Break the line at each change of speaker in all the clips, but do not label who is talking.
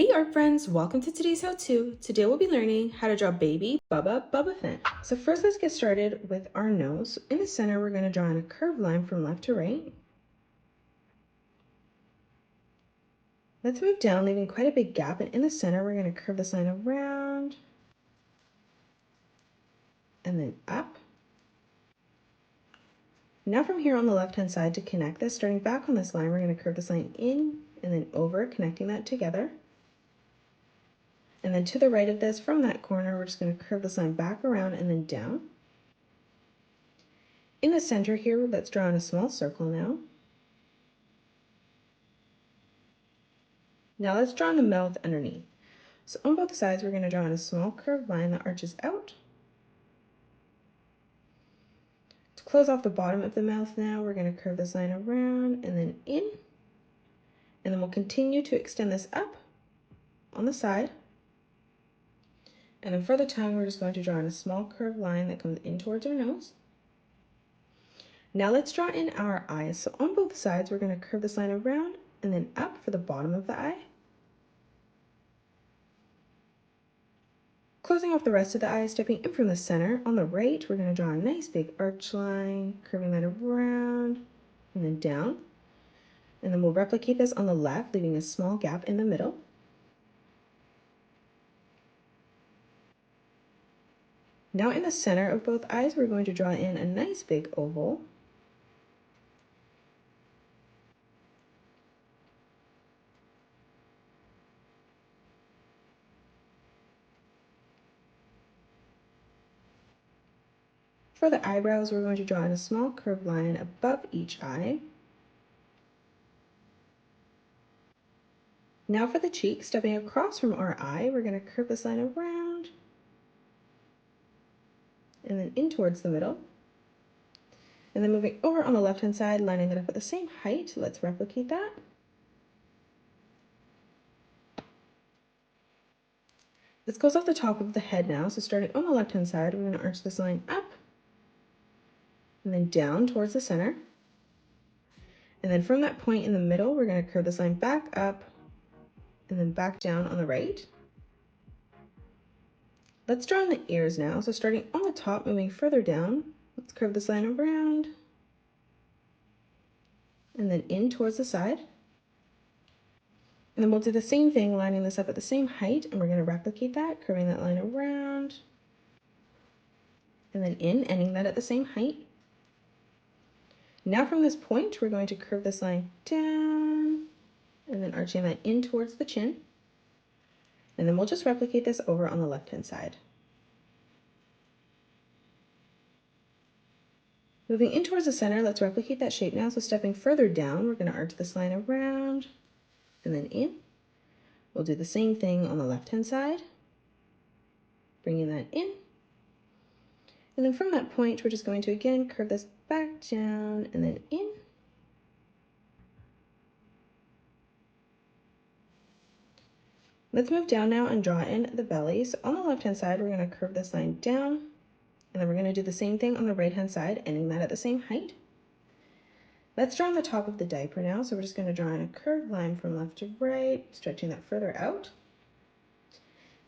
Hey art friends, welcome to today's how-to. Today we'll be learning how to draw baby Bubbaphant. So first let's get started with our nose. In the center we're going to draw in a curved line from left to right. Let's move down, leaving quite a big gap, and in the center we're going to curve this line around and then up. Now from here on the left hand side, to connect this, starting back on this line, we're going to curve this line in and then over, connecting that together. And then to the right of this, from that corner, we're just going to curve this line back around and then down. In the center here, let's draw in a small circle now. Now let's draw in the mouth underneath. So on both sides, we're going to draw in a small curved line that arches out. To close off the bottom of the mouth now, we're going to curve this line around and then in. And then we'll continue to extend this up on the side. And then for the tongue, we're just going to draw in a small curved line that comes in towards our nose. Now let's draw in our eyes. So on both sides, we're going to curve this line around and then up for the bottom of the eye. Closing off the rest of the eye, stepping in from the center, on the right, we're going to draw a nice big arch line, curving that around and then down. And then we'll replicate this on the left, leaving a small gap in the middle. Now in the center of both eyes, we're going to draw in a nice big oval. For the eyebrows, we're going to draw in a small curved line above each eye. Now for the cheek, stepping across from our eye, we're going to curve this line around and then in towards the middle. And then moving over on the left-hand side, lining that up at the same height. Let's replicate that. This goes off the top of the head now. So starting on the left-hand side, we're going to arch this line up and then down towards the center. And then from that point in the middle, we're going to curve this line back up and then back down on the right. Let's draw in the ears now. So starting on the top, moving further down, let's curve this line around and then in towards the side. And then we'll do the same thing, lining this up at the same height, and we're going to replicate that, curving that line around and then in, ending that at the same height. Now from this point, we're going to curve this line down and then arching that in towards the chin. And then we'll just replicate this over on the left-hand side. Moving in towards the center, let's replicate that shape now. So stepping further down, we're going to arch this line around and then in. We'll do the same thing on the left-hand side, bringing that in. And then from that point, we're just going to again curve this back down and then in. Let's move down now and draw in the belly. So on the left-hand side, we're going to curve this line down, and then we're going to do the same thing on the right-hand side, ending that at the same height. Let's draw on the top of the diaper now. So we're just going to draw in a curved line from left to right, stretching that further out.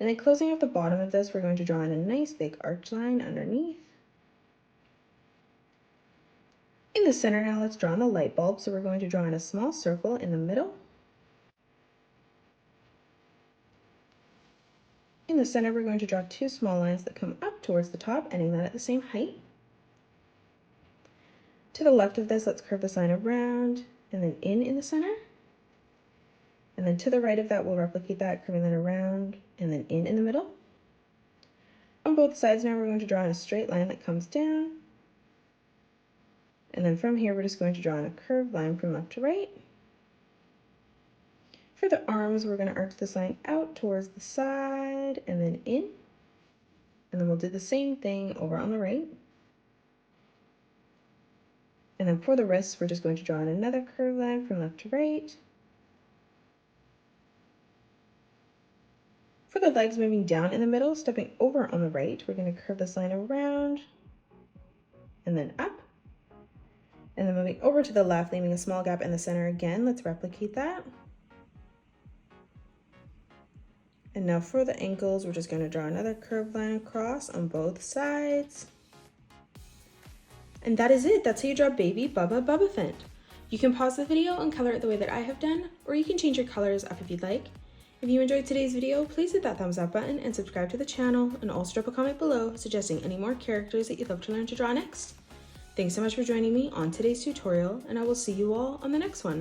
And then closing off the bottom of this, we're going to draw in a nice big arch line underneath. In the center now, let's draw in the light bulb. So we're going to draw in a small circle in the middle. In the center, we're going to draw two small lines that come up towards the top, ending that at the same height. To the left of this, let's curve this line around and then in the center. And then to the right of that, we'll replicate that, curving that around and then in the middle. On both sides now, we're going to draw in a straight line that comes down. And then from here, we're just going to draw in a curved line from left to right. For the arms, we're going to arch this line out towards the side and then in. And then we'll do the same thing over on the right. And then for the wrists, we're just going to draw in another curved line from left to right. For the legs, moving down in the middle, stepping over on the right, we're going to curve this line around and then up. And then moving over to the left, leaving a small gap in the center again. Let's replicate that. And now for the ankles, we're just going to draw another curved line across on both sides. And that is it. That's how you draw baby Bubba Bubbaphant. You can pause the video and color it the way that I have done, or you can change your colors up if you'd like. If you enjoyed today's video, please hit that thumbs up button and subscribe to the channel, and also drop a comment below suggesting any more characters that you'd love to learn to draw next. Thanks so much for joining me on today's tutorial, and I will see you all on the next one.